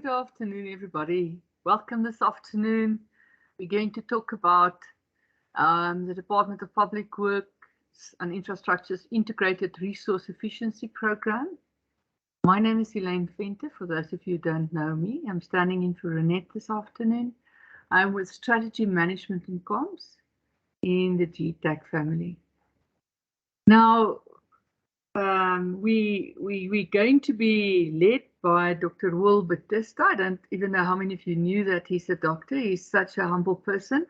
Good afternoon, everybody. Welcome this afternoon. We're going to talk about the Department of Public Works and Infrastructure's Integrated Resource Efficiency Program. My name is Elaine Venter. For those of you who don't know me, I'm standing in for Renette this afternoon. I'm with Strategy Management and Comms in the GTAC family. Now, we're going to be led by Dr. Will Bautista. I don't even know how many of you knew that he's a doctor. He's such a humble person.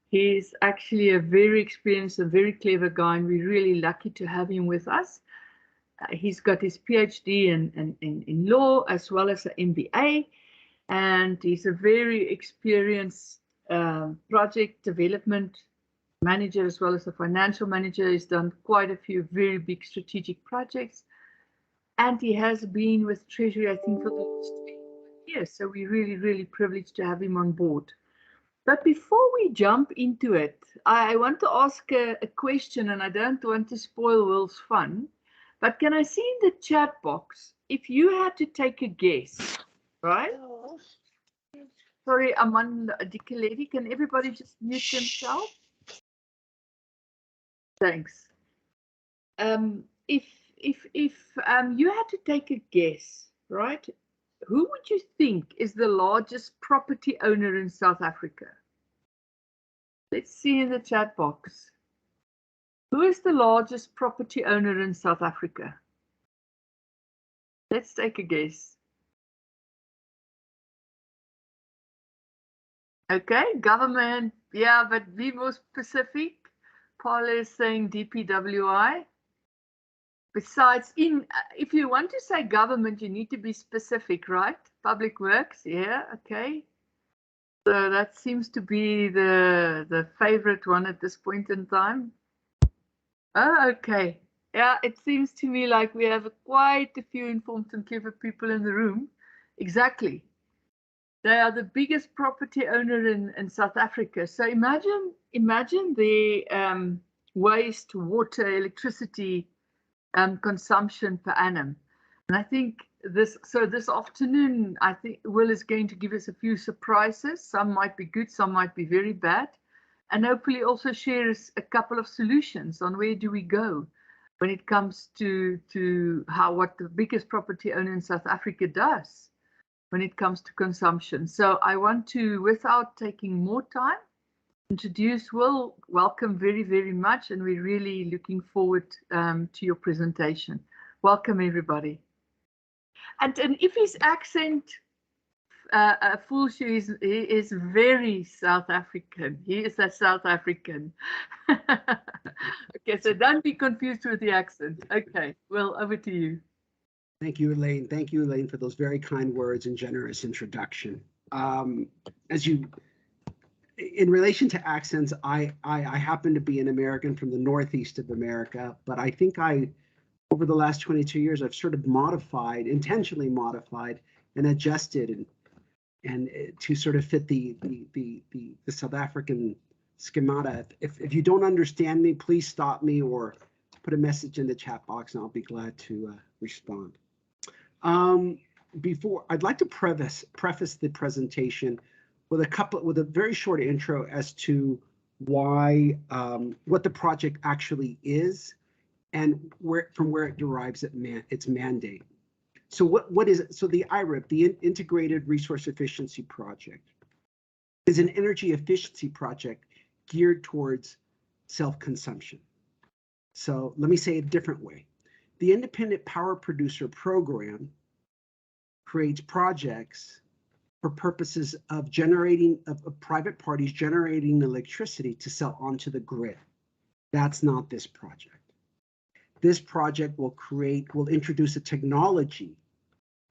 He's actually a very experienced and very clever guy, and we're really lucky to have him with us. He's got his PhD in law as well as an MBA, and he's a very experienced project development manager as well as a financial manager. He's done quite a few very big strategic projects, and he has been with Treasury, I think, for the last 3 years. So we're really privileged to have him on board. But before we jump into it, I want to ask a question, and I don't want to spoil Will's fun, but can I see in the chat box, if you had to take a guess, right? Sorry, Aman Dikeledi, can everybody just mute themselves? Thanks. If you had to take a guess, right? Who would you think is the largest property owner in South Africa? Let's see in the chat box. Who is the largest property owner in South Africa? Let's take a guess. Okay, government, yeah, but be more specific. Paul is saying DPWI. Besides, if you want to say government, you need to be specific, right? Public Works, yeah, okay. So that seems to be the favorite one at this point in time. Oh, okay. Yeah, it seems to me like we have quite a few informed and clever people in the room. Exactly. They are the biggest property owner in South Africa. So imagine the waste, water, electricity consumption per annum. And I think this afternoon, I think Will is going to give us a few surprises. Some might be good, some might be very bad, and hopefully also share us a couple of solutions on where do we go when it comes to what the biggest property owner in South Africa does when it comes to consumption. So I want to, without taking more time, introduce Will. Welcome very much, and we're really looking forward to your presentation. Welcome, everybody. And if his accent fools you, he is very South African. He is a South African. Okay, so don't be confused with the accent. Okay, Will, over to you. Thank you, Elaine. Thank you, Elaine, for those very kind words and generous introduction. In relation to accents, I happen to be an American from the Northeast of America, but I think over the last 22 years, I've sort of intentionally modified and adjusted and to sort of fit the South African schemata. If you don't understand me, please stop me or put a message in the chat box and I'll be glad to respond. I'd like to preface the presentation with a very short intro as to why what the project actually is and from where it derives its mandate. So what is it? So the IREP, the Integrated Resource Efficiency Project, is an energy efficiency project geared towards self-consumption. So let me say it a different way. The Independent Power Producer Program creates projects for purposes of of private parties generating electricity to sell onto the grid. That's not this project. This project will introduce a technology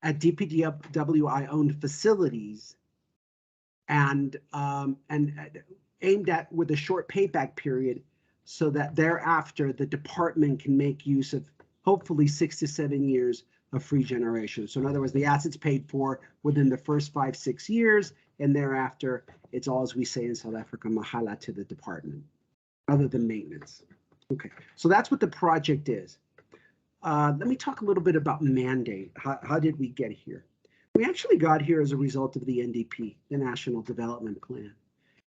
at DPWI-owned facilities and aimed at with a short payback period so that thereafter the department can make use of hopefully 6 to 7 years of free generation. So in other words, the assets paid for within the first 5-6 years, and thereafter it's all, as we say in South Africa, mahala to the department, other than maintenance. Okay, so that's what the project is. Let me talk a little bit about mandate. How did we get here? We actually got here as a result of the NDP, the National Development Plan.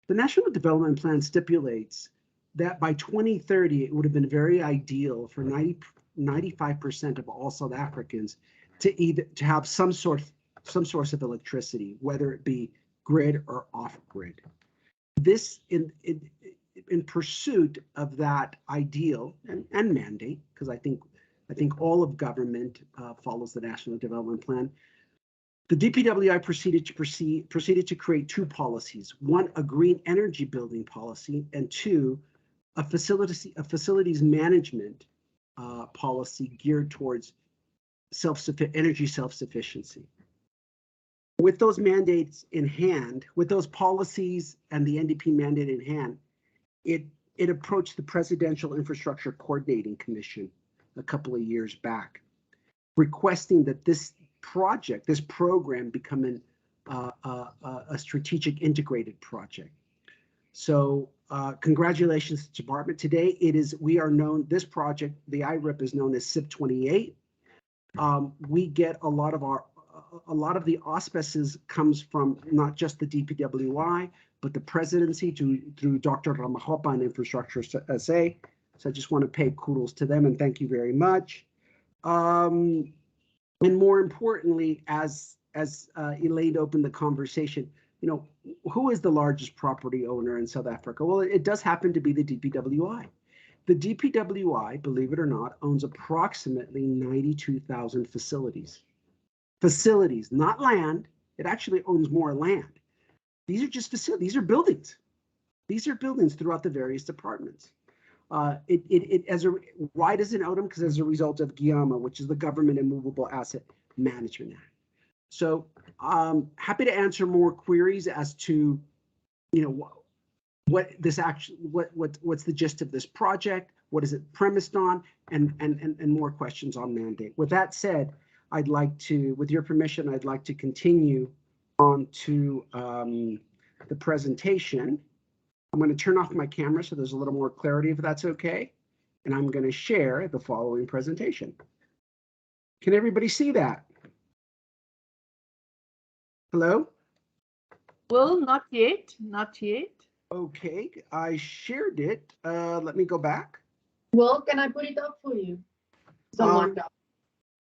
The National Development Plan stipulates that by 2030, it would have been very ideal for 95% of all South Africans to have some source of electricity, whether it be grid or off grid. This in pursuit of that ideal and mandate, because I think all of government follows the National Development Plan. The DPWI proceeded to create two policies: one, a green energy building policy, and two, a facilities management policy geared towards energy self-sufficiency. With those mandates in hand, with those policies and the NDP mandate in hand, it approached the Presidential Infrastructure Coordinating Commission a couple of years back, requesting that this program become a strategic integrated project. So congratulations to the department. Today we are known, this project, the IREP, is known as SIP 28. We get a lot of the auspices comes from not just the DPWI, but the presidency through Dr. Ramahopa and Infrastructure SA. So I just want to pay kudos to them and thank you very much. And more importantly, as Elaine opened the conversation, you know, who is the largest property owner in South Africa? Well, it does happen to be the DPWI. The DPWI, believe it or not, owns approximately 92,000 facilities. Facilities, not land. It actually owns more land. These are just facilities. These are buildings. These are buildings throughout the various departments. Why does it own them? Because as a result of GIAMA, which is the Government Immovable Asset Management Act. So happy to answer more queries as to, you know, what's the gist of this project, what is it premised on, and more questions on mandate. With that said, I'd like to, with your permission, I'd like to continue on to the presentation. I'm going to turn off my camera so there's a little more clarity, if that's okay. And I'm going to share the following presentation. Can everybody see that? Hello? Well, not yet, not yet. Okay, I shared it. Let me go back. Well, can I put it up for you? Someone does.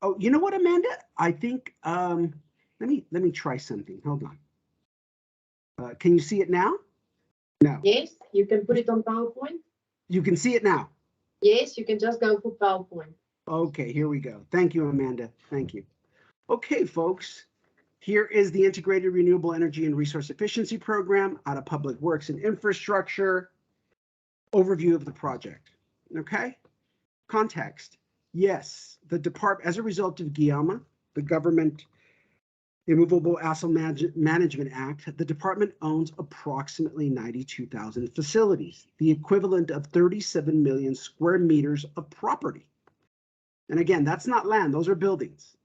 Oh, you know what, Amanda? I think let me try something. Hold on. Can you see it now? No. Yes, you can put it on PowerPoint. You can see it now. Yes, you can just go for PowerPoint. Okay, here we go. Thank you, Amanda. Thank you. Okay, folks. Here is the Integrated Renewable Energy and Resource Efficiency Program out of Public Works and Infrastructure. Overview of the project. Okay. Context. Yes, the department, as a result of GIAMA, the Government Immovable Asset Management Act, the department owns approximately 92,000 facilities, the equivalent of 37 million square meters of property. And again, that's not land, those are buildings.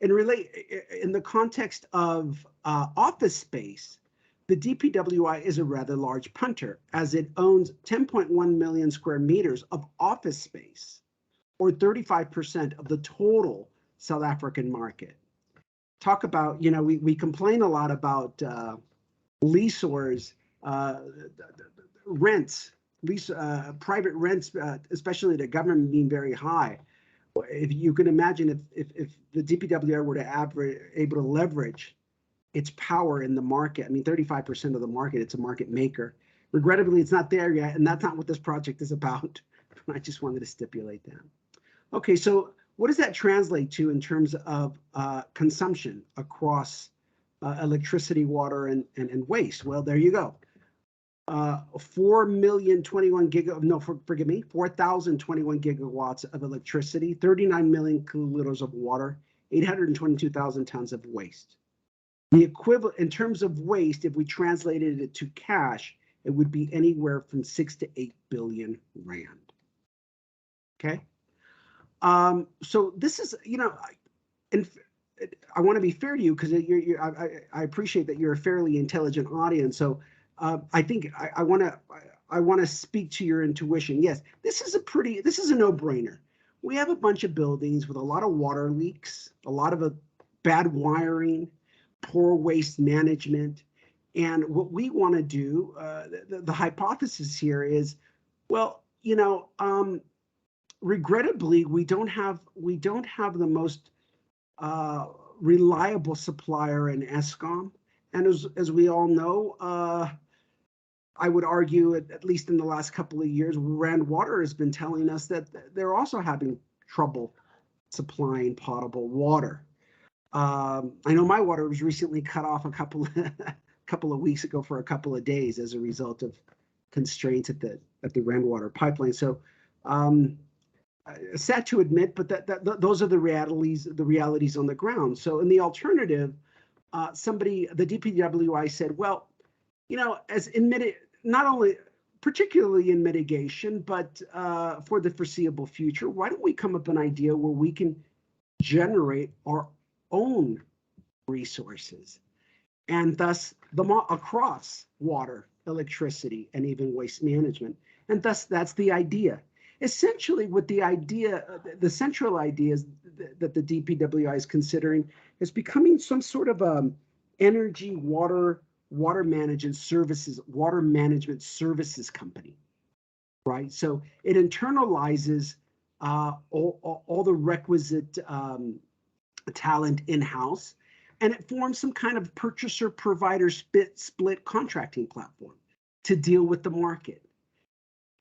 In the context of office space, the DPWI is a rather large punter, as it owns 10.1 million square meters of office space, or 35% of the total South African market. Talk about, you know, we complain a lot about leaseors, rents, private rents, especially the government being very high. If you can imagine if the DPWI were to able to leverage its power in the market, I mean, 35% of the market, it's a market maker. Regrettably, it's not there yet, and that's not what this project is about. I just wanted to stipulate that. Okay, so what does that translate to in terms of consumption across electricity, water, and waste? Well, there you go. 4,021 gigawatts of electricity, 39 million kiloliters of water, 822,000 tons of waste. The equivalent in terms of waste, if we translated it to cash, it would be anywhere from 6 to 8 billion rand. Okay. So this is, you know, and I want to be fair to you because I appreciate that you're a fairly intelligent audience. So I think I want to speak to your intuition. Yes, this is a no-brainer. We have a bunch of buildings with a lot of water leaks, a lot of bad wiring, poor waste management. And what we want to do, the hypothesis here is, well, regrettably, we don't have the most reliable supplier in Eskom. And as we all know, I would argue, at least in the last couple of years, Rand Water has been telling us that they're also having trouble supplying potable water. I know my water was recently cut off a couple of weeks ago for a couple of days as a result of constraints at the Rand Water pipeline. So sad to admit, but those are the realities on the ground. So in the alternative, the DPWI said, well, as not only particularly in mitigation, but for the foreseeable future, why don't we come up with an idea where we can generate our own resources, and thus across water, electricity, and even waste management. And thus that's the idea. Essentially, what the central idea is that the DPWI is considering is becoming some sort of energy, water management services company, right? So it internalizes all the requisite talent in-house, and it forms some kind of purchaser-provider split contracting platform to deal with the market.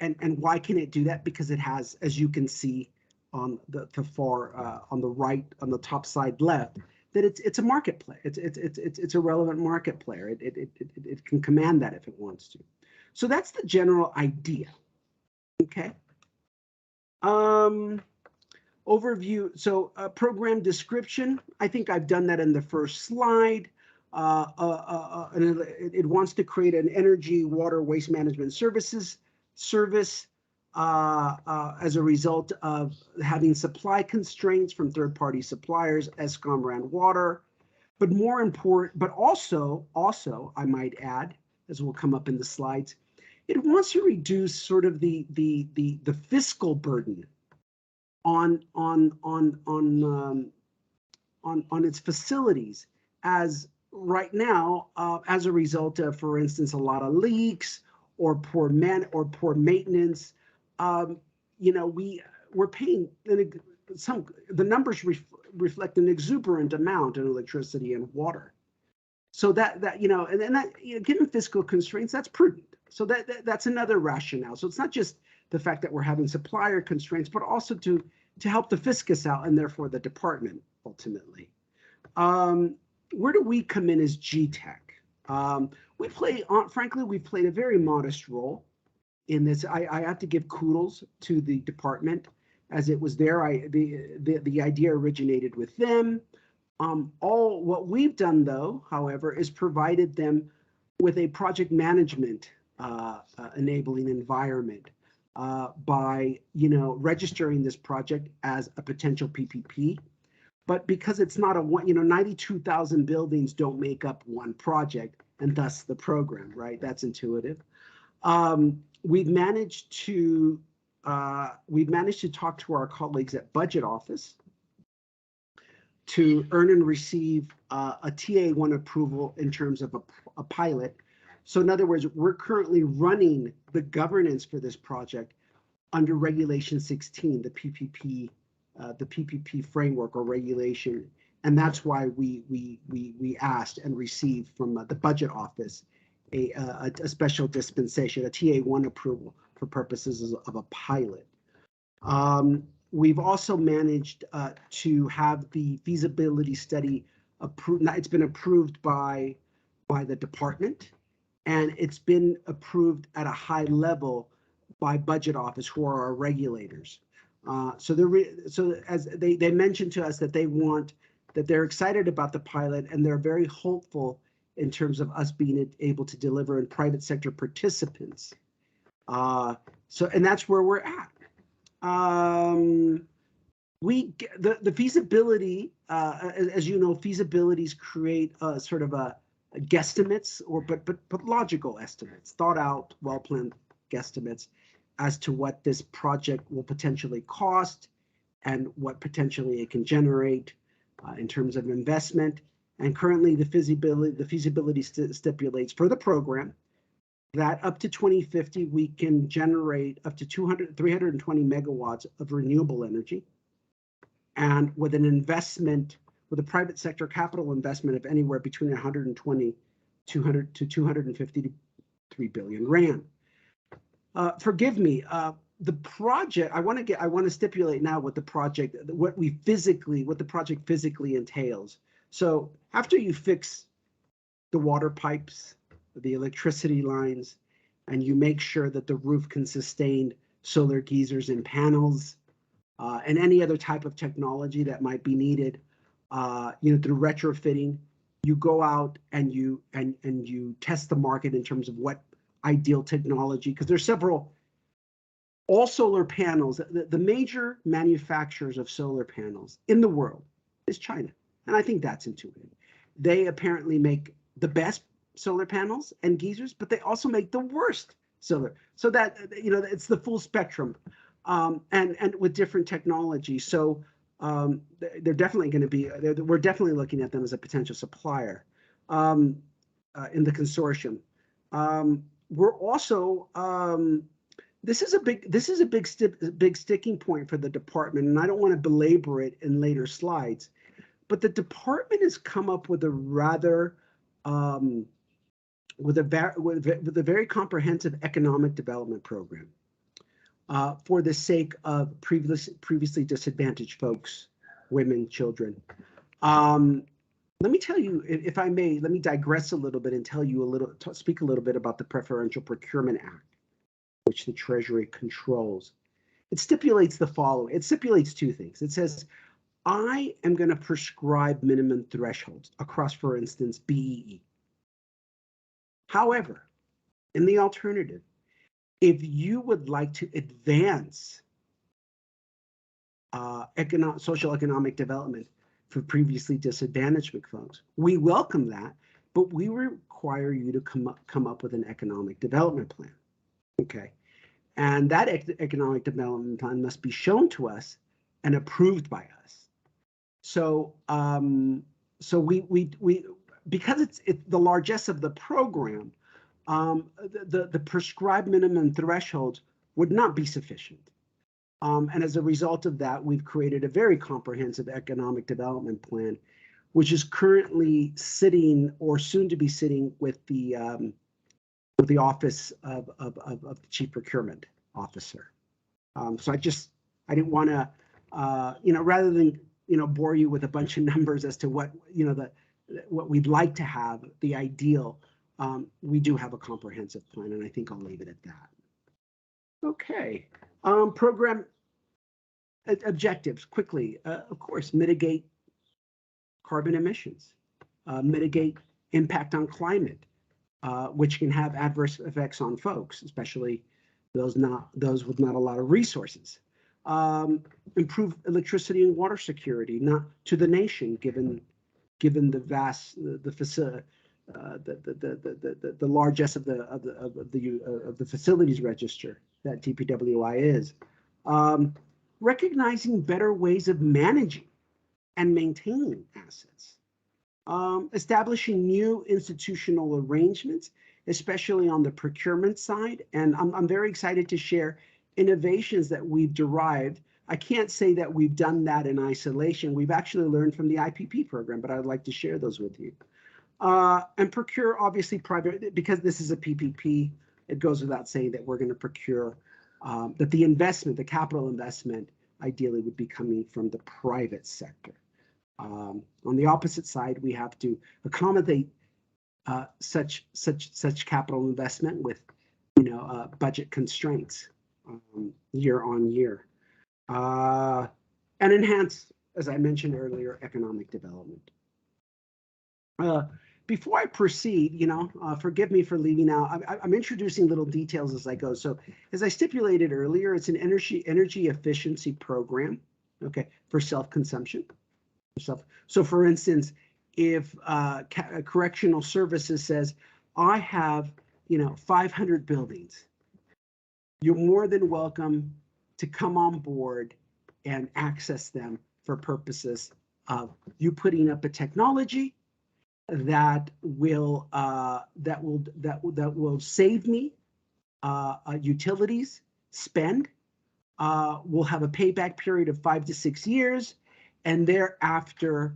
And why can it do that? Because it has, as you can see on the far on the right, on the top side left, that it's a market player. It's a relevant market player. It can command that if it wants to. So that's the general idea. Okay. Overview. So program description. I think I've done that in the first slide. It wants to create an energy, water, waste management service as a result of having supply constraints from third-party suppliers, Eskom, Rand Water, but more important, but also I might add, as will come up in the slides, it wants to reduce sort of the fiscal burden on its facilities, as right now, as a result of, for instance, a lot of leaks or poor maintenance. We're paying the numbers reflect an exuberant amount in electricity and water. So given fiscal constraints, that's prudent. So that's another rationale. So it's not just the fact that we're having supplier constraints, but also to help the fiscus out, and therefore the department ultimately. Where do we come in as GTAC? Frankly, we've played a very modest role in this. I have to give kudos to the department, as it was there. The idea originated with them. What we've done, though, however, is provided them with a project management enabling environment by registering this project as a potential PPP. But because it's not 92,000 buildings don't make up one project, and thus the program, right? That's intuitive. We've managed to talk to our colleagues at Budget Office to earn and receive a TA1 approval in terms of a pilot. So in other words, we're currently running the governance for this project under Regulation 16, the PPP framework or regulation, and that's why we asked and received from the Budget Office a special dispensation, a TA1 approval for purposes of a pilot. We've also managed to have the feasibility study approved. It's been approved by the department, and it's been approved at a high level by Budget Office, who are our regulators. So as they mentioned to us that they're excited about the pilot, and they're very hopeful in terms of us being able to deliver in private sector participants. And that's where we're at. The feasibility, as you know, feasibilities create sort of a guesstimates, but logical estimates, thought out, well-planned guesstimates as to what this project will potentially cost and what potentially it can generate. in terms of investment. And currently the feasibility stipulates for the program that up to 2050, we can generate up to 320 megawatts of renewable energy. And with an investment, with a private sector capital investment of anywhere between 120 to 253 billion rand. Forgive me, the project, I want to stipulate now what the project, what the project physically entails. So after you fix the water pipes, the electricity lines, and you make sure that the roof can sustain solar geysers and panels, and any other type of technology that might be needed, through retrofitting, you go out and you test the market in terms of what ideal technology, because there's several. All solar panels, the major manufacturers of solar panels in the world is China, and I think that's intuitive. They apparently make the best solar panels and geysers, but they also make the worst solar. So that, it's the full spectrum, and with different technology. So they're definitely going to be. We're definitely looking at them as a potential supplier in the consortium. We're also. This is a big sticking point for the department, and I don't want to belabor it in later slides, but the department has come up with a rather with a very comprehensive economic development program for the sake of previously disadvantaged folks, women, children. Let me tell you, if I may, let me digress a little bit and tell you speak a little bit about the Preferential Procurement Act, which the Treasury controls. It stipulates the following. It stipulates two things. It says, I am going to prescribe minimum thresholds across, for instance, BEE. However, in the alternative, if you would like to advance social economic development for previously disadvantaged folks, we welcome that, but we require you to come up with an economic development plan. Okay, and that economic development plan must be shown to us and approved by us. So, we because it's the largesse of the program, the prescribed minimum thresholds would not be sufficient. And as a result of that, we've created a very comprehensive economic development plan, which is currently sitting or soon to be sitting with the Office of the Chief Procurement Officer. So I didn't want to, rather than, bore you with a bunch of numbers as to what, what we'd like to have, the ideal, we do have a comprehensive plan, and I think I'll leave it at that. Okay, program objectives quickly. Of course, mitigate carbon emissions, mitigate impact on climate, which can have adverse effects on folks, especially those with not a lot of resources. Improve electricity and water security, not to the nation, given the vast the largesse of the facilities register that DPWI is. Recognizing better ways of managing and maintaining assets. Establishing new institutional arrangements, especially on the procurement side. And I'm very excited to share innovations that we've derived. I can't say that we've done that in isolation. We've actually learned from the IPP program, but I'd like to share those with you. And procure, obviously, private, because this is a PPP, it goes without saying that we're going to procure, that the investment, the capital investment, ideally would be coming from the private sector. On the opposite side, we have to accommodate such capital investment with, budget constraints year on year, and enhance, as I mentioned earlier, economic development. Before I proceed, forgive me for leaving out. I'm introducing little details as I go. So, as I stipulated earlier, it's an energy efficiency program, okay, for self-consumption. So, for instance, if correctional services says, I have, 500 buildings, you're more than welcome to come on board and access them for purposes you putting up a technology that will save me utilities spend. We'll have a payback period of 5 to 6 years, and thereafter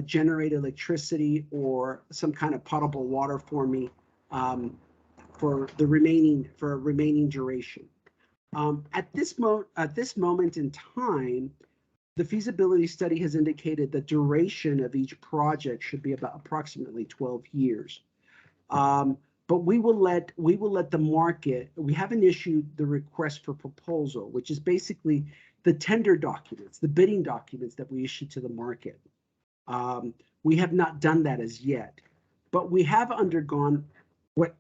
generate electricity or some kind of potable water for me for remaining duration. At this moment in time, the feasibility study has indicated the duration of each project should be about approximately 12 years. But we will let the market. We haven't issued the request for proposal, which is basically the tender documents, the bidding documents that we issue to the market. We have not done that as yet, but we have undergone what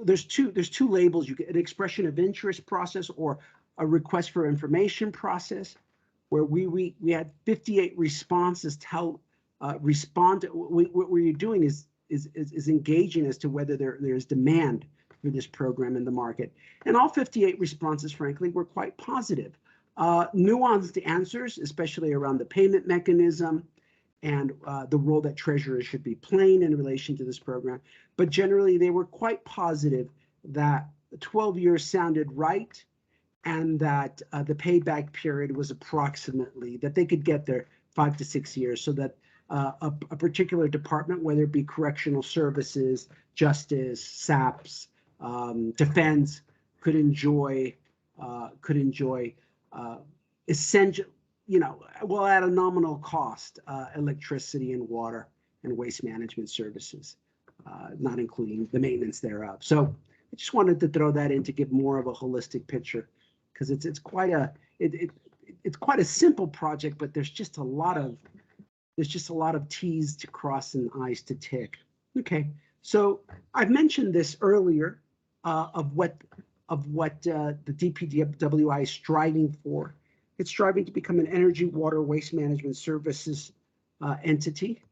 there's two labels. You get an expression of interest process or a request for information process, where we had 58 responses respond to what we're doing is engaging as to whether there's demand for this program in the market. And all 58 responses, frankly, were quite positive. Nuanced answers, especially around the payment mechanism and the role that treasurers should be playing in relation to this program. But generally, they were quite positive that 12 years sounded right, and that the payback period was approximately, that they could get there 5 to 6 years, so that a particular department, whether it be correctional services, justice, SAPS, defense, could enjoy essential, well, at a nominal cost, electricity and water and waste management services, not including the maintenance thereof. So I just wanted to throw that in to give more of a holistic picture, because it's quite a simple project, but there's just a lot of T's to cross and I's to tick. Okay, so I've mentioned this earlier of what the DPWI is striving for. It's striving to become an energy, water, waste management services entity.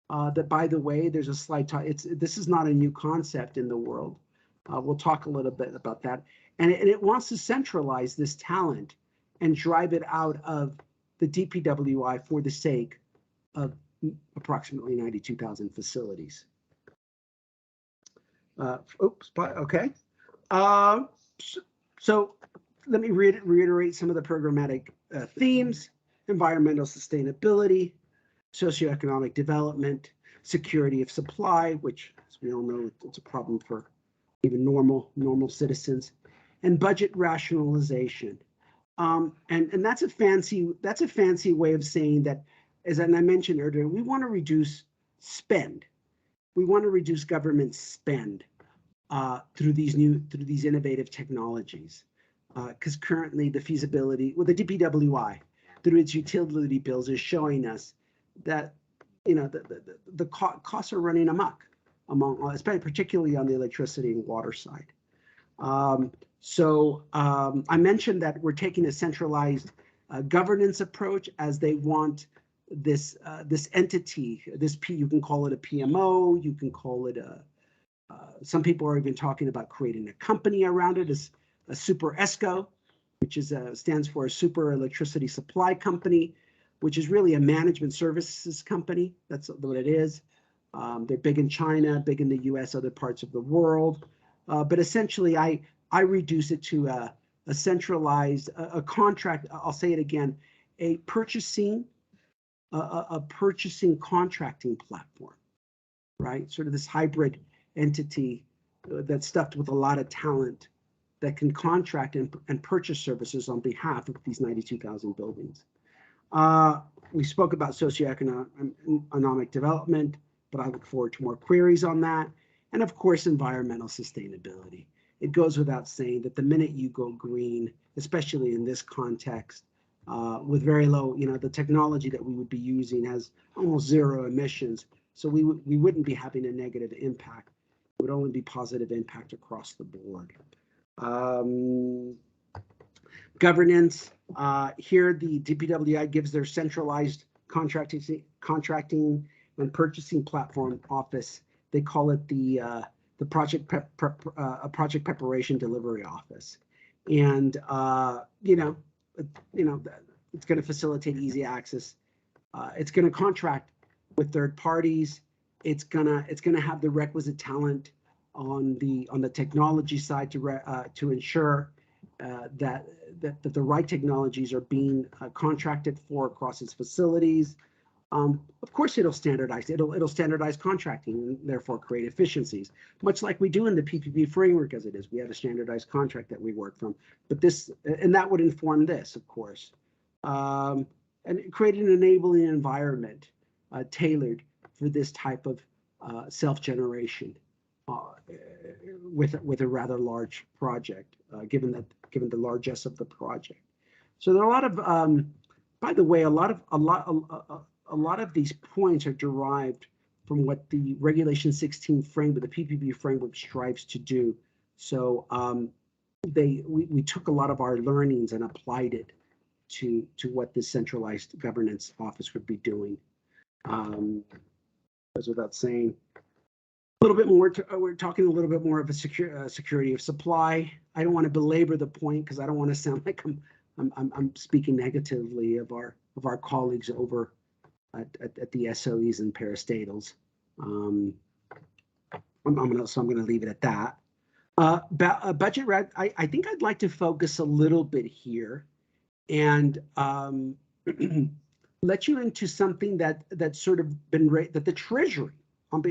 That, by the way, there's a slide. This is not a new concept in the world. We'll talk a little bit about that. And it wants to centralize this talent and drive it out of the DPWI for the sake of approximately 92,000 facilities. Okay. So let me reiterate some of the programmatic themes: environmental sustainability, socioeconomic development, security of supply, which, as we all know, it's a problem for even normal citizens, and budget rationalization. And that's a fancy way of saying that, as I mentioned earlier, we want to reduce spend. We want to reduce government spend through these innovative technologies, because currently the feasibility, well, the DPWI, through its utility bills, is showing us that the costs are running amok especially particularly on the electricity and water side. So I mentioned that we're taking a centralized governance approach, as they want this entity, you can call it a PMO, you can call it some people are even talking about creating a company around it, as a super ESCO, which stands for a super electricity supply company, which is really a management services company. That's what it is. They're big in China, big in the US, other parts of the world. But essentially, I reduce it to a centralized, a contract. I'll say it again, a purchasing contracting platform, right? Sort of this hybrid entity that's stuffed with a lot of talent that can contract and purchase services on behalf of these 92,000 buildings. We spoke about socioeconomic development, but I look forward to more queries on that. And of course, environmental sustainability. It goes without saying that the minute you go green, especially in this context, with very low, the technology that we would be using has almost zero emissions. So we wouldn't be having a negative impact. It would only be positive impact across the board. Governance, here the DPWI gives their centralized contracting and purchasing platform office. They call it the project preparation delivery office, and it's going to facilitate easy access it's going to contract with third parties. It's gonna have the requisite talent on the technology side to ensure that the right technologies are being contracted for across its facilities. Of course, it'll standardize. It'll standardize contracting and therefore create efficiencies, much like we do in the PPP framework as it is. We have a standardized contract that we work from, but that would inform this, of course, and create an enabling environment tailored for this type of self-generation with a rather large project, given the largesse of the project. So there are a lot of, by the way, a lot of these points are derived from what the Regulation 16 framework, the PPP framework, strives to do. So we took a lot of our learnings and applied it to what the Centralized Governance Office would be doing. Goes without saying. A little bit more. We're talking a little bit more of a security of supply. I don't want to belabor the point because I don't want to sound like I'm speaking negatively of our colleagues over at the SOEs and parastatals. I'm gonna leave it at that. Budget red. I think I'd like to focus a little bit here and let you into something that's sort of been that the Treasury.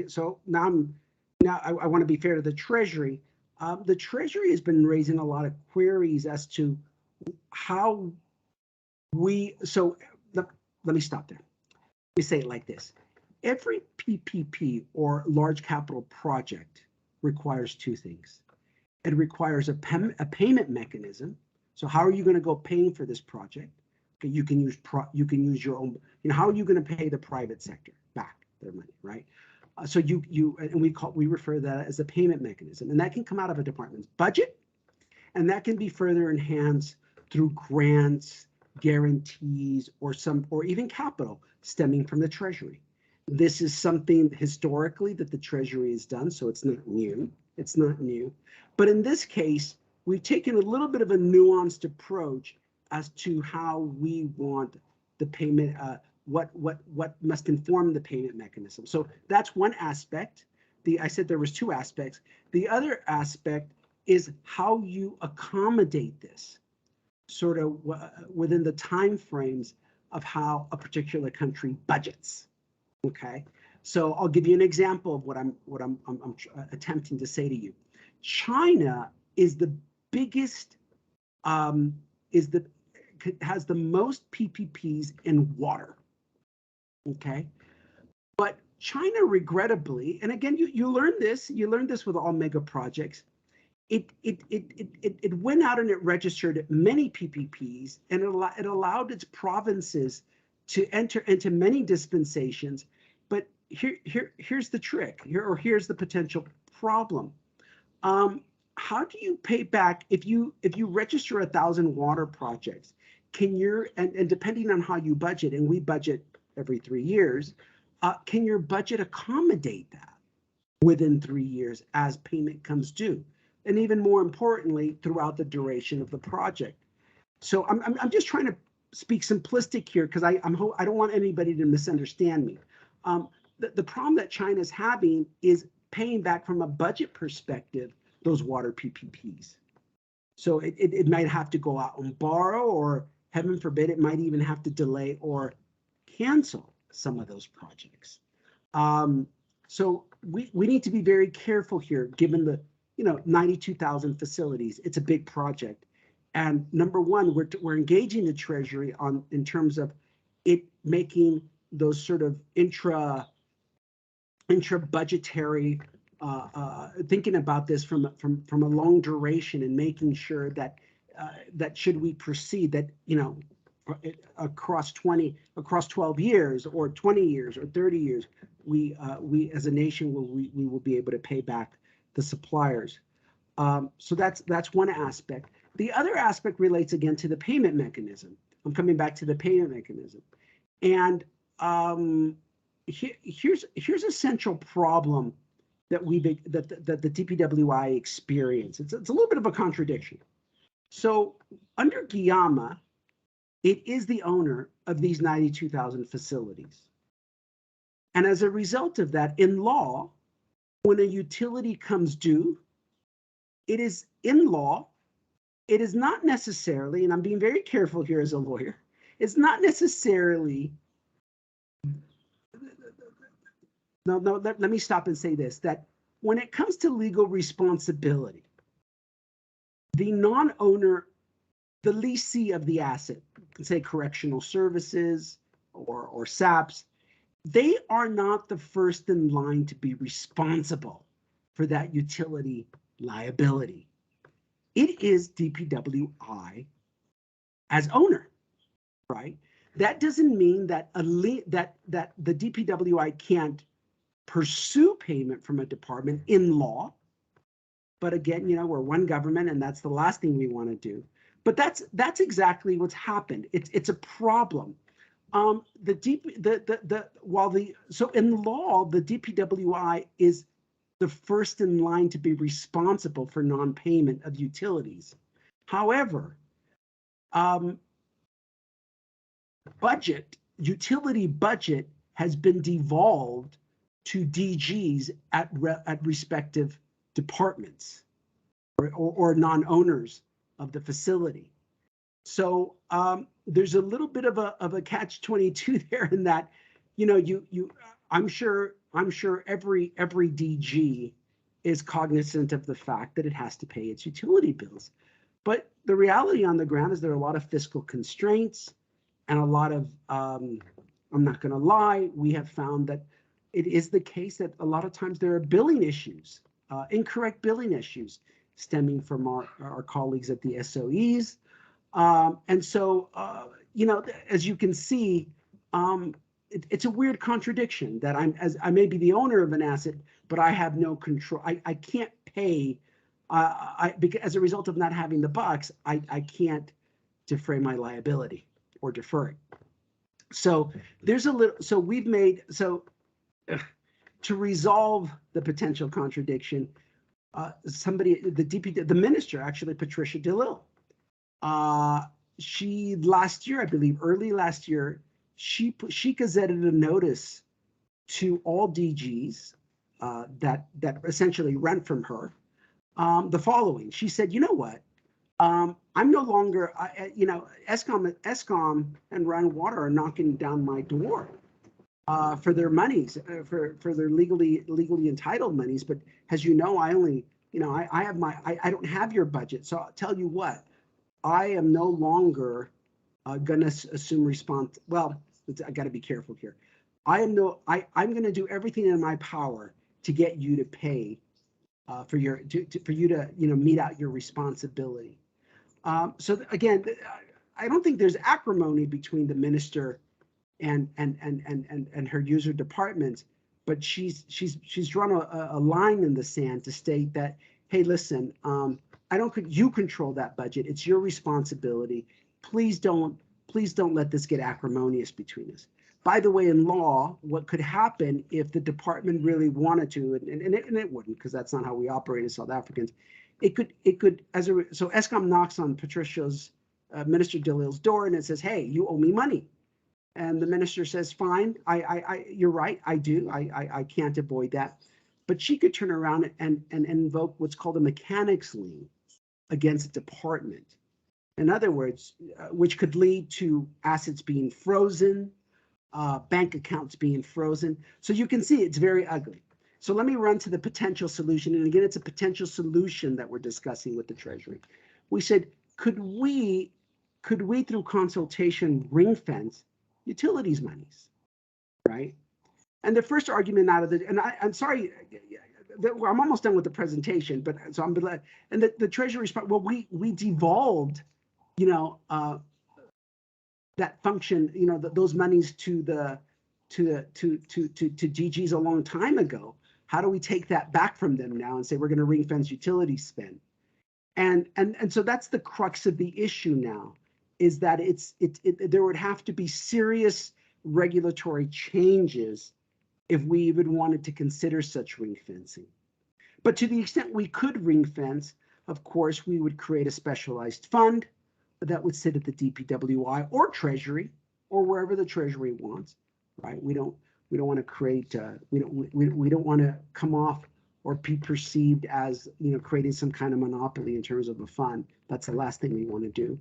So now I want to be fair to the Treasury. The Treasury has been raising a lot of queries as to how we. So let me stop there. Let me say it like this: every PPP or large capital project requires two things. It requires a payment mechanism. So how are you going to go paying for this project? Okay, you can use your own. How are you going to pay the private sector back their money, right? So we refer to that as a payment mechanism, and that can come out of a department's budget, and that can be further enhanced through grants, guarantees, or even capital stemming from the Treasury. This is something historically that the Treasury has done, so it's not new. It's not new, but in this case, we've taken a little bit of a nuanced approach as to how we want the payment. What must inform the payment mechanism. So that's one aspect. I said there was two aspects. The other aspect is how you accommodate this, sort of within the time frames of how a particular country budgets. Okay, so I'll give you an example of what I'm attempting to say to you. China is the biggest, has the most PPPs in water. Okay, but China, regrettably, and again, you learn this with all mega projects. It went out and it registered many PPPs, and it allowed its provinces to enter into many dispensations. But here's the trick. Here's the potential problem. How do you pay back if you register 1,000 water projects? And depending on how you budget, and we budget every 3 years, can your budget accommodate that within 3 years as payment comes due? And even more importantly, throughout the duration of the project. So I'm just trying to speak simplistic here because I don't want anybody to misunderstand me. The problem that China's having is paying back from a budget perspective those water PPPs. So it might have to go out and borrow, or heaven forbid, it might even have to delay or cancel some of those projects. So we need to be very careful here, given the 92,000 facilities. It's a big project, and number one, we're engaging the Treasury in terms of it making those sort of intra budgetary thinking about this from a long duration, and making sure that that should we proceed, that across 12 years or 20 years or 30 years, we as a nation will be able to pay back the suppliers. So that's one aspect. The other aspect relates again to the payment mechanism. I'm coming back to the payment mechanism, and here's a central problem that the DPWI experience. It's a little bit of a contradiction. So under GIAMA, it is the owner of these 92,000 facilities. And as a result of that, in law, when a utility comes due, it is in law, it is not necessarily, and I'm being very careful here as a lawyer, it's not necessarily, let me stop and say this, that when it comes to legal responsibility, the non-owner, the leasee of the asset, say correctional services or SAPs, they are not the first in line to be responsible for that utility liability. It is DPWI as owner, right? That doesn't mean that that the DPWI can't pursue payment from a department in law. But again, you know, we're one government, and that's the last thing we want to do. But that's exactly what's happened. It's a problem. So in law, the DPWI is the first in line to be responsible for non-payment of utilities. However, utility budget has been devolved to DGs at respective departments or non-owners of the facility. So there's a little bit of a catch-22 there in that, you know, I'm sure every DG is cognizant of the fact that it has to pay its utility bills. But the reality on the ground is there are a lot of fiscal constraints and a lot of, I'm not going to lie, we have found that it is the case that a lot of times there are billing issues, incorrect billing issues stemming from our colleagues at the SOEs. And so, you know, as you can see, it's a weird contradiction that I may be the owner of an asset, but I have no control. I can't pay, because as a result of not having the bucks, I can't defray my liability or defer it. So there's a little, so we've made, so to resolve the potential contradiction, the minister, actually, Patricia DeLille, she last year, I believe, early last year, she gazetted a notice to all DGs that essentially rent from her. The following, she said, you know what? I'm no longer, you know, Eskom and Run Water are knocking down my door for their monies, for their legally entitled monies. But as you know, I only, you know, I don't have your budget. So I'll tell you what, I am no longer gonna assume response. Well, I got to be careful here. I'm going to do everything in my power to get you to pay for you to, you know, meet out your responsibility. So again, I don't think there's acrimony between the minister and her user departments, but she's drawn a line in the sand to state that, hey, listen, you control that budget. It's your responsibility. Please don't let this get acrimonious between us. By the way, in law, what could happen if the department really wanted to, and it wouldn't, because that's not how we operate as South Africans. So Eskom knocks on Patricia's, Minister DeLille's door, and it says, hey, you owe me money. And the minister says, fine, you're right, I do, I can't avoid that. But she could turn around and invoke what's called a mechanics lien against the department. In other words, which could lead to assets being frozen, bank accounts being frozen. So you can see it's very ugly. So let me run to the potential solution. And again, it's a potential solution that we're discussing with the Treasury. We said, could we through consultation ring fence utilities monies, right? And the first argument out of the, and I'm sorry, I'm almost done with the presentation, but so I'm glad. And the Treasury response, well, we devolved, you know, that function, you know, those monies to DGs a long time ago. How do we take that back from them now and say we're going to ring fence utility spend? And so that's the crux of the issue now, is that there would have to be serious regulatory changes if we even wanted to consider such ring fencing. But to the extent we could ring fence, of course, we would create a specialized fund that would sit at the DPWI or Treasury or wherever the Treasury wants, right? We don't want to create, we don't want to come off or be perceived as, creating some kind of monopoly in terms of a fund. That's the last thing we want to do.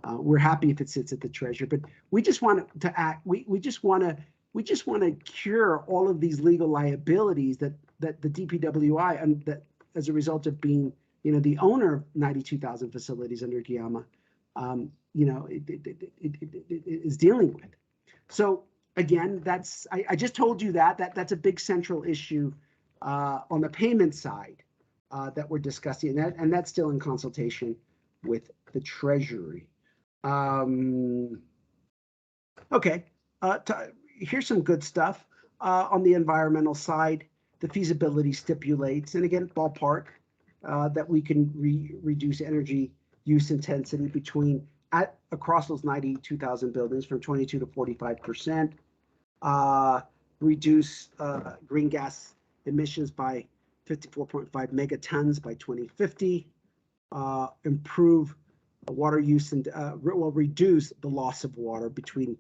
We're happy if it sits at the Treasury, but we just want to act. We just want to cure all of these legal liabilities that the DPWI, and that as a result of being, the owner of 92,000 facilities under GIAMA, it is dealing with. So again, I just told you that's a big central issue on the payment side that we're discussing, and that's still in consultation with the Treasury. Okay, here's some good stuff on the environmental side. The feasibility stipulates, and again, ballpark, that we can reduce energy use intensity across those 92,000 buildings from 22 to 45%, reduce green gas emissions by 54.5 megatons by 2050, improve water use and reduce the loss of water between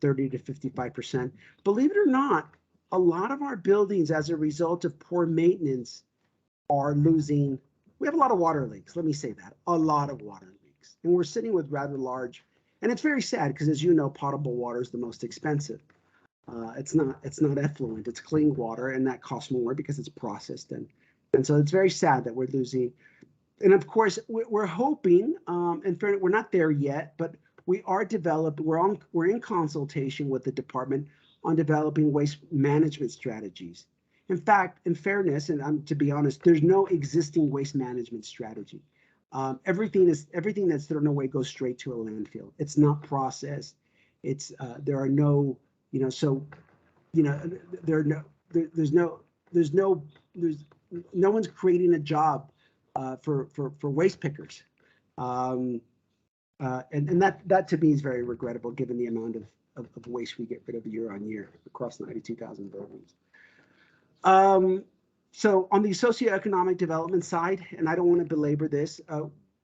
30 to 55%. Believe it or not, a lot of our buildings, as a result of poor maintenance, are losing. We have a lot of water leaks. Let me say that, a lot of water leaks, and we're sitting with rather large. And it's very sad because, as you know, potable water is the most expensive. It's not effluent. It's clean water, and that costs more because it's processed. And so it's very sad that we're losing. And of course, we're hoping, and we're not there yet, but we are developed. We're in consultation with the department on developing waste management strategies. In fact, in fairness, and to be honest, there's no existing waste management strategy. Everything that's thrown away goes straight to a landfill. It's not processed. There's no one's creating a job for waste pickers, and that to me is very regrettable given the amount of waste we get rid of year on year across 92,000 buildings. So on the socioeconomic development side, and I don't want to belabor this,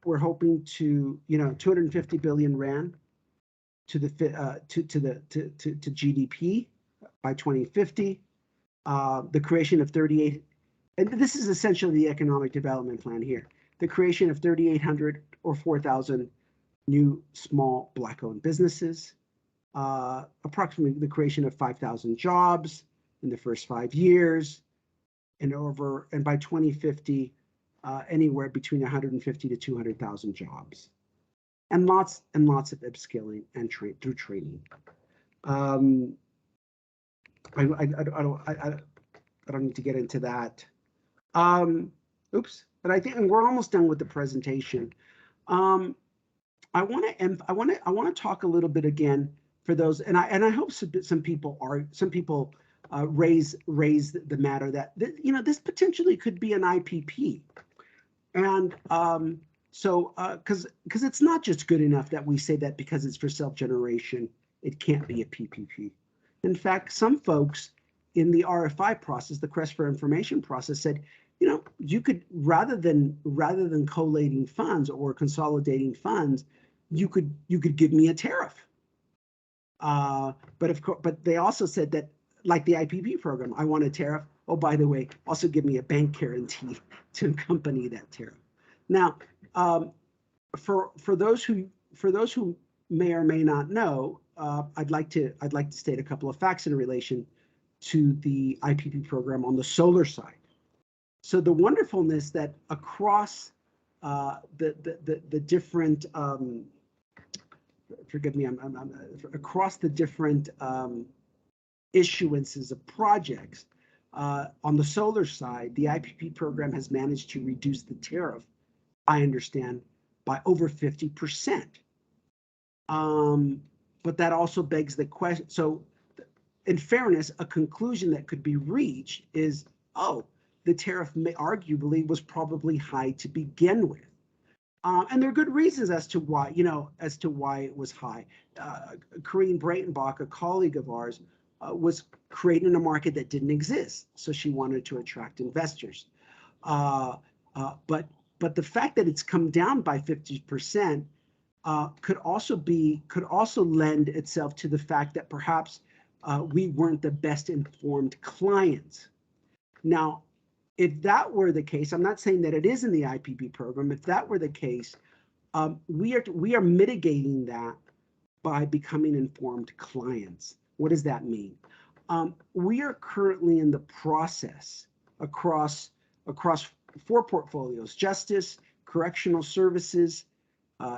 we're hoping to 250 billion rand to GDP by 2050. The creation of 38, and this is essentially the economic development plan here. The creation of 3,800 or 4,000 new small Black-owned businesses, approximately the creation of 5,000 jobs in the first 5 years, and by 2050, anywhere between 150 to 200,000 jobs, and lots of upskilling and through training. I don't need to get into that. But I think, and we're almost done with the presentation. I want to talk a little bit again for those, and I hope some people raise the matter that this potentially could be an IPP, and because it's not just good enough that we say that because it's for self-generation, it can't be a PPP. In fact, some folks in the RFI process, the request for information process, said, you could, rather than collating funds or consolidating funds, you could give me a tariff. But of course, but they also said that, like the IPP program, I want a tariff. Oh, by the way, also give me a bank guarantee to accompany that tariff. Now, for those who may or may not know, I'd like to state a couple of facts in relation to the IPP program on the solar side. So the wonderfulness that across the different forgive me, across the different issuances of projects on the solar side, the IPP program has managed to reduce the tariff, I understand, by over 50%. But that also begs the question. So in fairness, a conclusion that could be reached is, the tariff may arguably was probably high to begin with. And there are good reasons as to why it was high. Corinne Breitenbach, a colleague of ours, was creating a market that didn't exist, so she wanted to attract investors. But the fact that it's come down by 50% could also lend itself to the fact that perhaps we weren't the best informed clients. Now, if that were the case, I'm not saying that it is in the IPP program. If that were the case, we are mitigating that by becoming informed clients. What does that mean? We are currently in the process across 4 portfolios: justice, correctional services,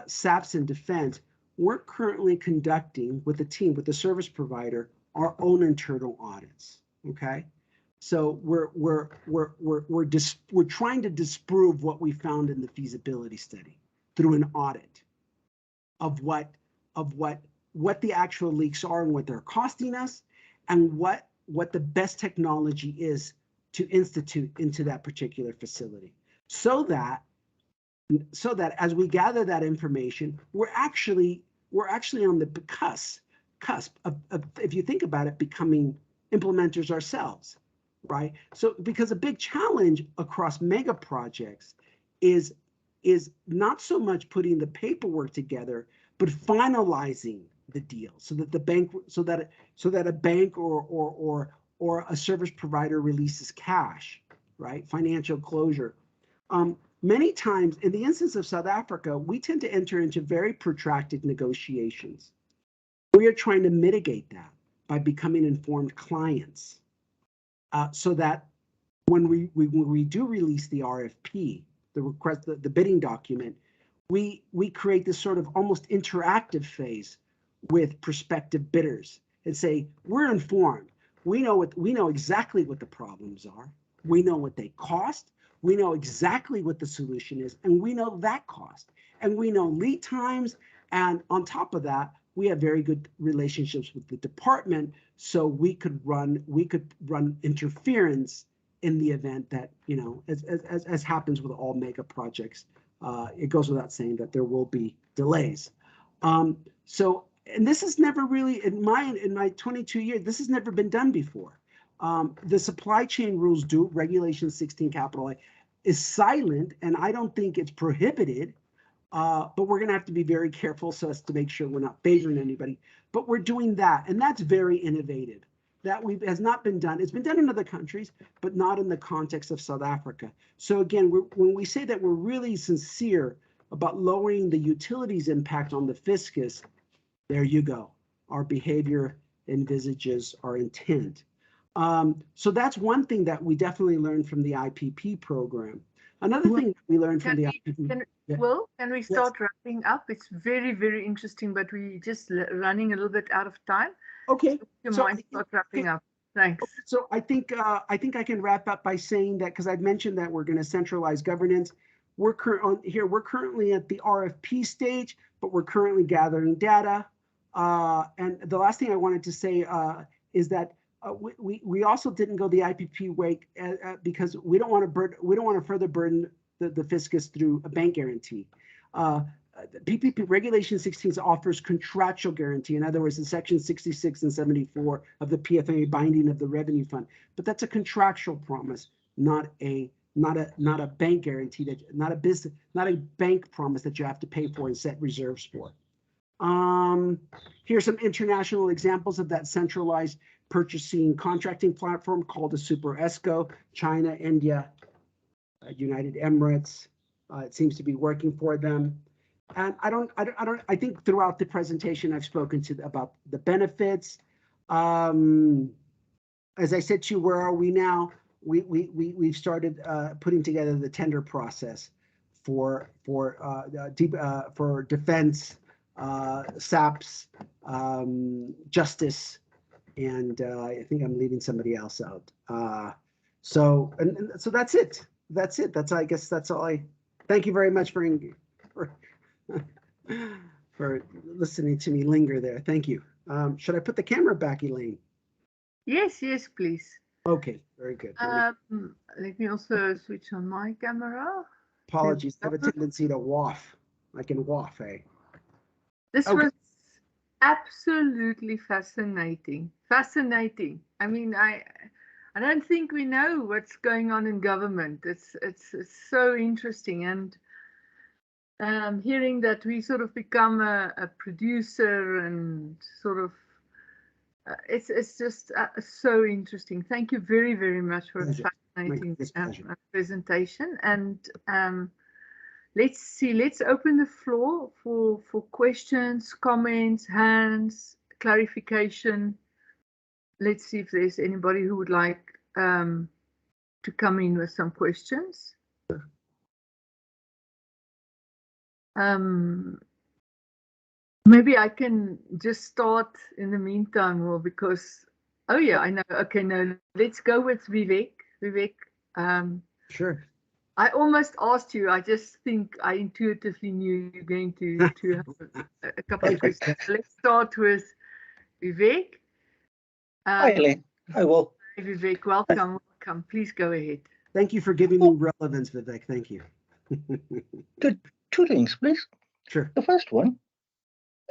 SAPS, and defense. We're currently conducting with the team, with the service provider, our own internal audits. Okay, so we're trying to disprove what we found in the feasibility study through an audit of what the actual leaks are and what they're costing us, and what the best technology is to institute into that particular facility, so that as we gather that information, we're actually on the cusp of, if you think about it, becoming implementers ourselves, right? So because a big challenge across mega projects is not so much putting the paperwork together, but finalizing the deal so that a bank or a service provider releases cash, right? Financial closure. Many times, in the instance of South Africa, we tend to enter into very protracted negotiations. We are trying to mitigate that by becoming informed clients, so that when we do release the RFP, the request, the bidding document, we create this sort of almost interactive phase with prospective bidders and say, we're informed. We know exactly what the problems are. We know what they cost. We know exactly what the solution is, and we know that cost, and we know lead times. And on top of that, we have very good relationships with the department, so we could run interference in the event that, you know, as happens with all mega projects, it goes without saying that there will be delays. So, and this has never really, in my 22 years, this has never been done before. The supply chain rules regulation 16 capital A is silent, and I don't think it's prohibited, but we're going to have to be very careful so as to make sure we're not favoring anybody. But we're doing that, and that's very innovative. That has not been done. It's been done in other countries, but not in the context of South Africa. So again, when we say that we're really sincere about lowering the utilities impact on the fiscus, there you go. Our behavior envisages our intent. So that's one thing that we definitely learned from the IPP program. Another thing we learned from the IPP. Will, can we start wrapping up? It's very, very interesting, but we're just running a little bit out of time. Okay. You mind start wrapping up? Thanks. So I think I can wrap up by saying that, because I've mentioned that we're going to centralize governance. We're currently at the RFP stage, but we're currently gathering data. And the last thing I wanted to say is that we also didn't go the IPP way because we don't want to further burden the fiscus through a bank guarantee. PPP Regulation 16 offers contractual guarantee. In other words, in Section 66 and 74 of the PFMA binding of the revenue fund. But that's a contractual promise, not a bank guarantee, not a bank promise that you have to pay for and set reserves for. Here's some international examples of that centralized purchasing contracting platform called a Super ESCO: China, India, United Emirates. It seems to be working for them. And I think throughout the presentation I've spoken about the benefits. As I said to you, where are we now? We've started putting together the tender process for defense, SAPS, justice, and I think I'm leaving somebody else out. So that's it. I guess that's all. Thank you very much for listening to me linger there. Thank you. Should I put the camera back, Elaine? Yes, please. Okay, very good. Let me also switch on my camera. Apologies, I have a tendency to waff. I can waff, eh? This was absolutely fascinating. Fascinating. I mean, I don't think we know what's going on in government. It's so interesting, and hearing that we sort of become a producer and sort of it's just so interesting. Thank you very, very much for a fascinating presentation. And let's see, let's open the floor for questions, comments, hands, clarification. Let's see if there's anybody who would like to come in with some questions. Maybe I can just start in the meantime, Will, because, oh yeah, I know. Okay, no, let's go with Vivek. Vivek. Sure. I almost asked you. I just think I intuitively knew you're going to have a couple of questions. Let's start with Vivek. Hi, Elaine. Hi, Will. Hi, Vivek. Welcome. Welcome. Please go ahead. Thank you for giving me relevance, Vivek. Thank you. Two things, please. Sure. The first one,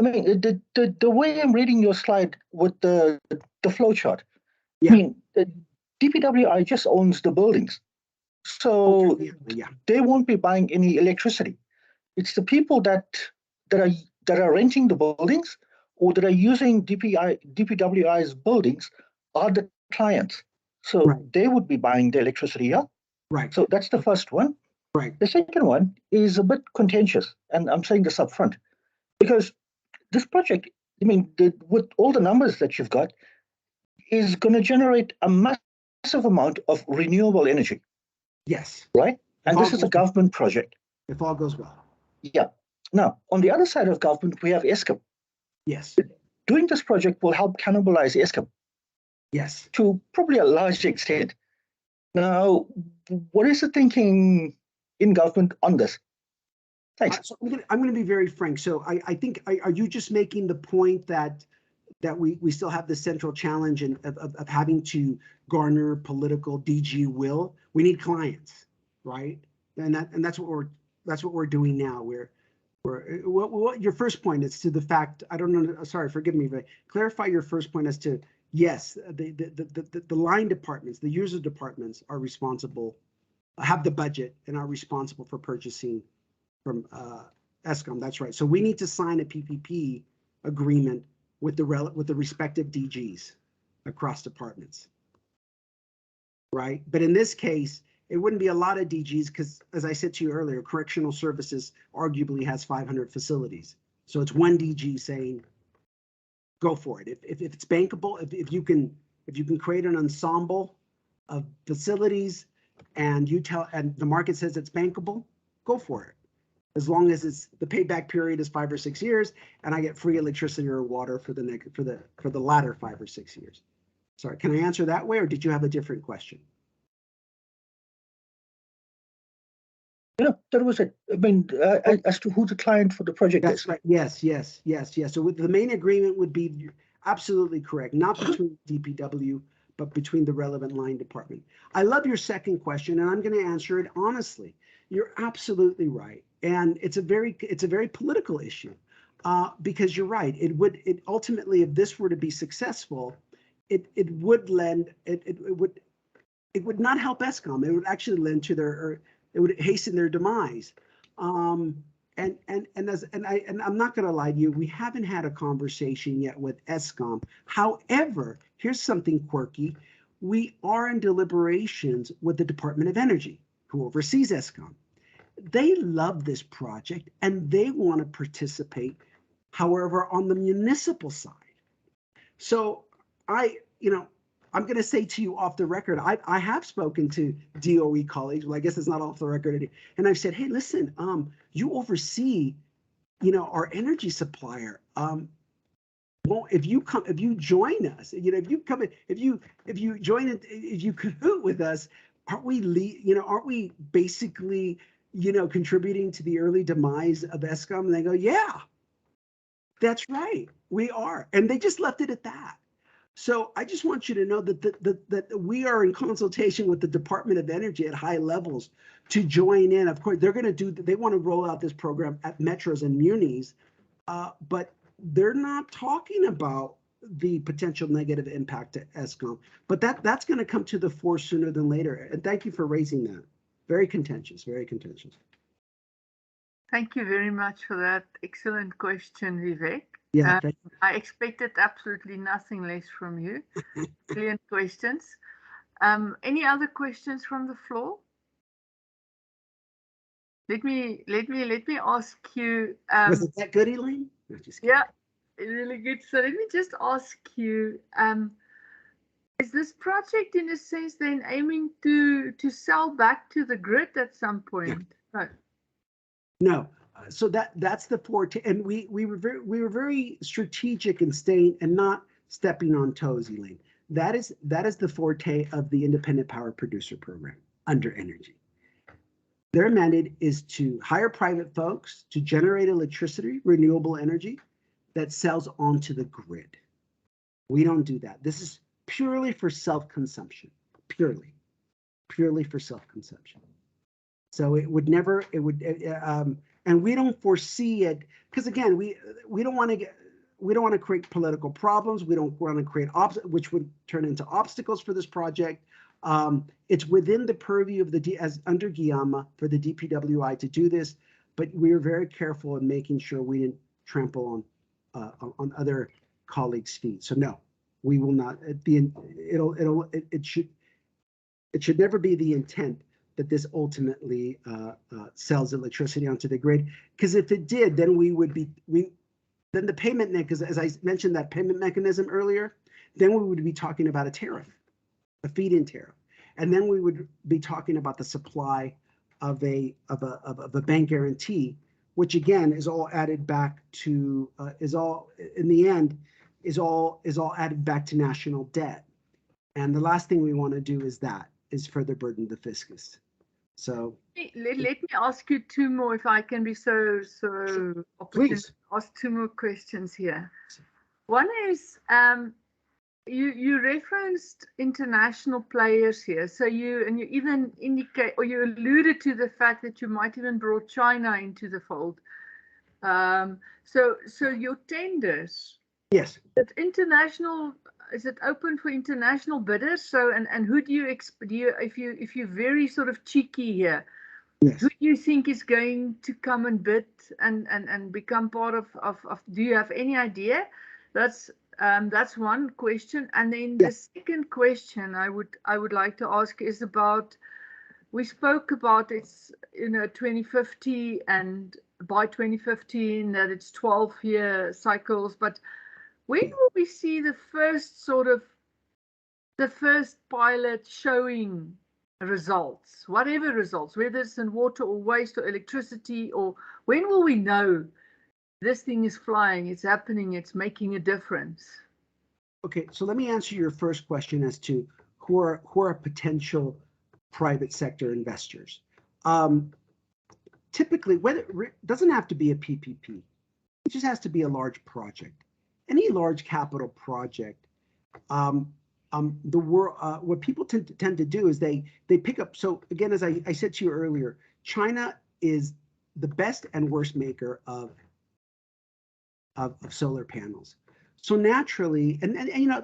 I mean, the way I'm reading your slide with the flow chart, yeah. I mean, the DPWI just owns the buildings. So yeah. They won't be buying any electricity. It's the people that are renting the buildings or that are using DPWI's buildings are the clients. So They would be buying the electricity, yeah? Right. So that's the first one. Right. The second one is a bit contentious, and I'm saying this up front, because this project, I mean, with all the numbers that you've got, is going to generate a massive amount of renewable energy. Yes. Right? And this is a government project. If all goes well. Yeah. Now, on the other side of government, we have Eskom. Yes. Doing this project will help cannibalize Eskom. Yes. To probably a large extent. Now, what is the thinking in government on this? Thanks. So I'm going to be very frank. So I think, are you just making the point that we still have the central challenge of having to garner political DG will? We need clients, right? And that's what we're doing now. What your first point is to the fact, I don't know, sorry, forgive me, but clarify your first point as to, yes, the line departments, the user departments are responsible, have the budget and are responsible for purchasing from Eskom. That's right. So we need to sign a PPP agreement with the respective DGs across departments, right? But in this case, it wouldn't be a lot of DGs because, as I said to you earlier, correctional services arguably has 500 facilities. So it's one DG saying, go for it. If it's bankable, if you can create an ensemble of facilities and the market says it's bankable, go for it. As long as the payback period is 5 or 6 years, and I get free electricity or water for the latter 5 or 6 years. Sorry, can I answer that way, or did you have a different question? Yeah, that was it. I mean, as to who the client for the project is. That's right. Yes. So the main agreement would be absolutely correct, not between DPW, but between the relevant line department. I love your second question, and I'm going to answer it honestly. You're absolutely right, and it's a very political issue, because you're right. It ultimately, if this were to be successful, it would not help Eskom. It would actually lend to it would hasten their demise. And I'm not going to lie to you, we haven't had a conversation yet with Eskom. However, here's something quirky. We are in deliberations with the Department of Energy, who oversees Eskom. They love this project and they want to participate, however, on the municipal side. So I'm going to say to you off the record, I have spoken to DOE colleagues. Well, I guess it's not off the record. And I've said, hey, listen, you oversee, our energy supplier. Well, if you join us, if you come in, if you join it, if you cahoot with us, aren't we basically, contributing to the early demise of Eskom? And they go, yeah, that's right, we are. And they just left it at that. So I just want you to know that we are in consultation with the Department of Energy at high levels to join in. Of course, they want to roll out this program at metros and munis, but they're not talking about the potential negative impact to Eskom. But that's going to come to the fore sooner than later. And thank you for raising that. Very contentious, very contentious. Thank you very much for that excellent question, Vivek. Yeah, I expected absolutely nothing less from you. Brilliant questions. Any other questions from the floor? Let me ask you. was it that good, Elaine? No, just kidding. Yeah, really good. So let me just ask you. Is this project, in a sense, then aiming to sell back to the grid at some point? Yeah. No. So that's the forte, and we were very strategic in staying and not stepping on toes, Elaine. That is the forte of the Independent Power Producer Program under Energy. Their mandate is to hire private folks to generate electricity, renewable energy, that sells onto the grid. We don't do that. This is purely for self-consumption, purely for self-consumption. So it would never, and we don't foresee it, because again, we don't want to create political problems. We don't want to create which would turn into obstacles for this project. It's within the purview of as under GIAMA for the DPWI to do this, but we are very careful in making sure we didn't trample on other colleagues' feet. So no, we will not. It should never be the intent that this ultimately sells electricity onto the grid, because if it did, then then the payment, because as I mentioned that payment mechanism earlier, then we would be talking about a tariff, a feed-in tariff, and then we would be talking about the supply of a bank guarantee, which again is all added back to is all added back to national debt, and the last thing we want to do is further burden the fiscus. So let me ask you two more, if I can be so please ask two more questions here. One is you referenced international players here, so you even indicate, or you alluded to the fact that you might even brought China into the fold. So your tenders, yes, that international, is it open for international bidders? So and who do you if you're very sort of cheeky here, yes, who do you think is going to come and bid and become part of do you have any idea? That's one question. And then the second question I would like to ask is about, we spoke about it's 2050, and by 2015 that it's 12-year cycles, but when will we see the first pilot showing results, whatever results, whether it's in water or waste or electricity, or when will we know this thing is flying, it's happening, it's making a difference? Okay, so let me answer your first question as to who are potential private sector investors. Typically, it doesn't have to be a PPP. It just has to be a large project. Any large capital project, what people tend to do is they pick up. So again, as I said to you earlier, China is the best and worst maker of solar panels. So naturally, and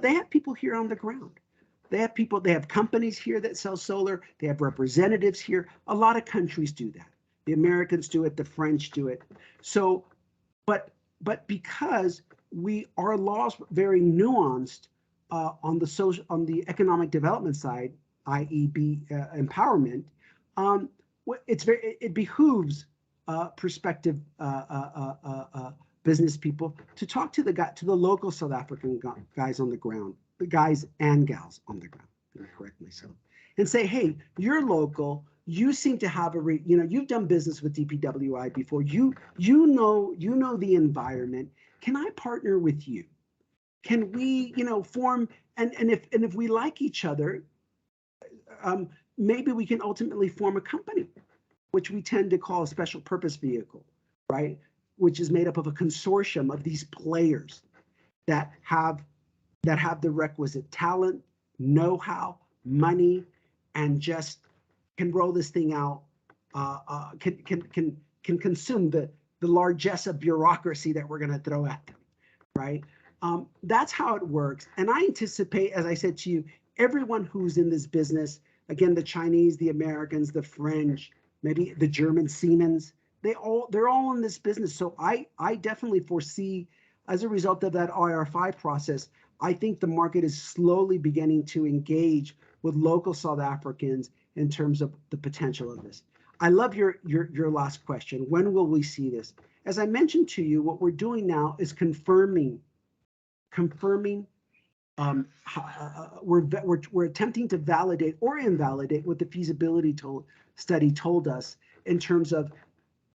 they have people here on the ground. They have companies here that sell solar. They have representatives here. A lot of countries do that. The Americans do it. The French do it. So, but because our laws are very nuanced on the economic development side, i.e., empowerment, it behooves prospective business people to talk to the local South African guys on the ground, the guys and gals on the ground. Let me correct myself, and say, hey, you're local. You seem to have you've done business with DPWI before. You know the environment. Can I partner with you? Can we, form, and if we like each other, maybe we can ultimately form a company, which we tend to call a special purpose vehicle, right? Which is made up of a consortium of these players that have the requisite talent, know-how, money, and just can roll this thing out, can consume the largesse of bureaucracy that we're going to throw at them, right? That's how it works. And I anticipate, as I said to you, everyone who's in this business, again, the Chinese, the Americans, the French, maybe the German Siemens, they're all in this business. So I definitely foresee, as a result of that IR5 process, I think the market is slowly beginning to engage with local South Africans in terms of the potential of this. I love your last question. When will we see this? As I mentioned to you, what we're doing now is confirming. We're attempting to validate or invalidate what the feasibility study told us in terms of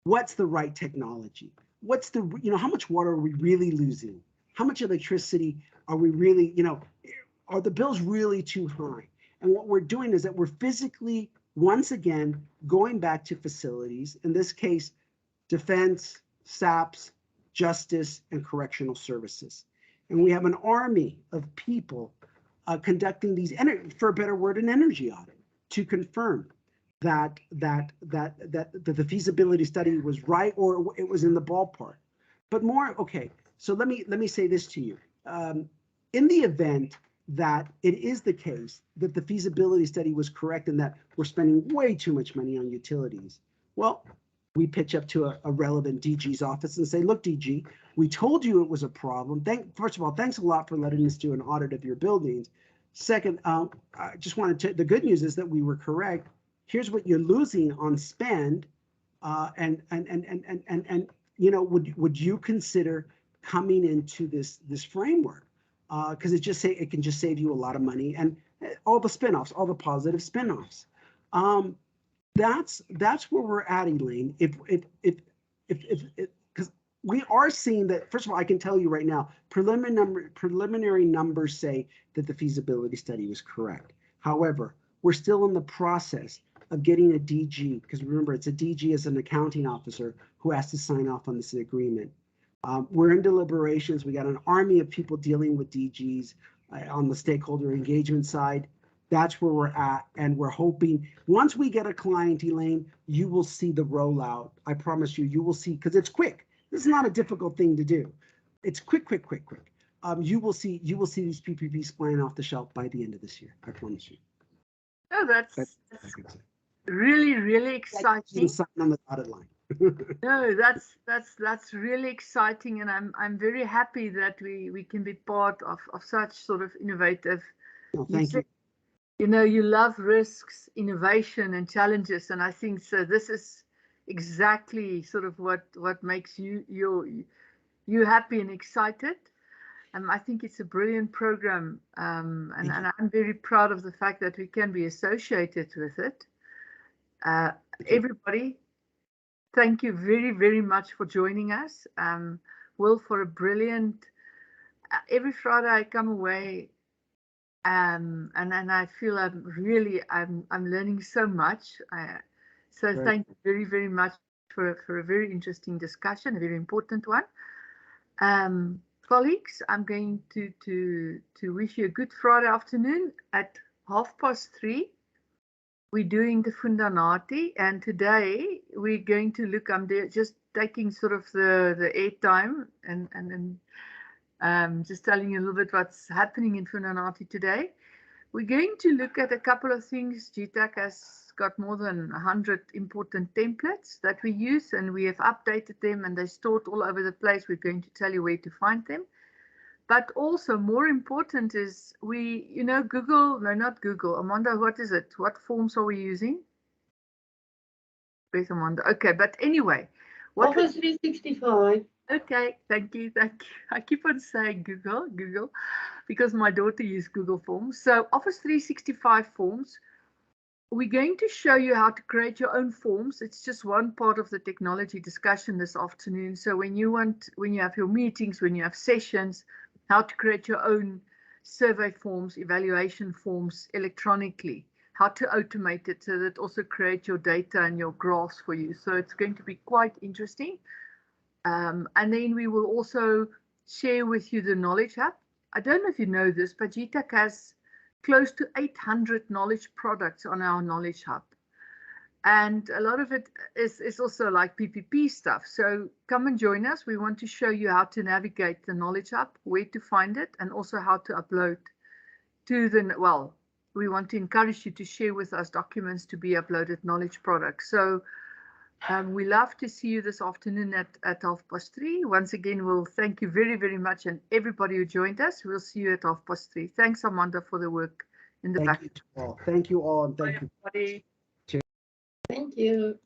what's the right technology, what's the, how much water are we really losing, how much electricity are we really, are the bills really too high? And what we're doing is that we're physically, once again, going back to facilities, in this case, defense, SAPS, justice, and correctional services. And we have an army of people conducting these, for a better word, an energy audit to confirm that the feasibility study was right or it was in the ballpark. But more, okay, so let me say this to you. In the event that it is the case that the feasibility study was correct and that we're spending way too much money on utilities, well, we pitch up to a relevant DG's office and say, look, DG, we told you it was a problem. First of all, thanks a lot for letting us do an audit of your buildings. Second, I just wanted to, the good news is that we were correct. Here's what you're losing on spend, and would you consider coming into this framework? Because it can just save you a lot of money and all the spinoffs, all the positive spinoffs. That's where we're at, Elaine. Because we are seeing that. First of all, I can tell you right now, preliminary numbers say that the feasibility study was correct. However, we're still in the process of getting a DG, because remember, it's a DG as an accounting officer who has to sign off on this agreement. We're in deliberations. We got an army of people dealing with DGs on the stakeholder engagement side. That's where we're at, and we're hoping once we get a client, Elaine, you will see the rollout. I promise you, you will see, because it's quick. This is not a difficult thing to do. It's quick. You will see these PPPs flying off the shelf by the end of this year. I promise you. Oh, that's really exciting. Sign on the dotted line. No, that's really exciting, and I'm very happy that we can be part of such sort of innovative. No, thank you. You love risks, innovation, and challenges, and I think so. This is exactly sort of what makes you happy and excited. I think it's a brilliant program, and I'm very proud of the fact that we can be associated with it. Everybody, thank you very, very much for joining us. Will, for a brilliant. Every Friday I come away. And I feel I'm learning so much. So right. Thank you very, very much for a very interesting discussion, a very important one. Colleagues, I'm going to wish you a good Friday afternoon at 3:30. We're doing the Fundanati, and today we're going to look. I'm just taking sort of the airtime and just telling you a little bit what's happening in Fundanati today. We're going to look at a couple of things. GTAC has got more than 100 important templates that we use, and we have updated them, and they're stored all over the place. We're going to tell you where to find them. But also more important is Google, no, not Google. Amanda, what is it? What forms are we using? Where's Amanda? Okay, but anyway. Office 365. Okay, thank you. I keep on saying Google, because my daughter used Google Forms. So Office 365 forms, we're going to show you how to create your own forms. It's just one part of the technology discussion this afternoon. So when you have your meetings, when you have sessions, how to create your own survey forms, evaluation forms electronically, how to automate it so that it also creates your data and your graphs for you. So it's going to be quite interesting. And then we will also share with you the Knowledge Hub. I don't know if you know this, but GTAC has close to 800 knowledge products on our Knowledge Hub. And a lot of it is also like PPP stuff. So come and join us. We want to show you how to navigate the Knowledge Hub, where to find it, and also how to upload to we want to encourage you to share with us documents to be uploaded knowledge products. So We love to see you this afternoon at 3:30. Once again, we'll thank you very, very much, and everybody who joined us. We'll see you at 3:30. Thanks, Amanda, for the work in the back. Thank you to all. Thank you all, and thank you. Bye, everybody. Thank you.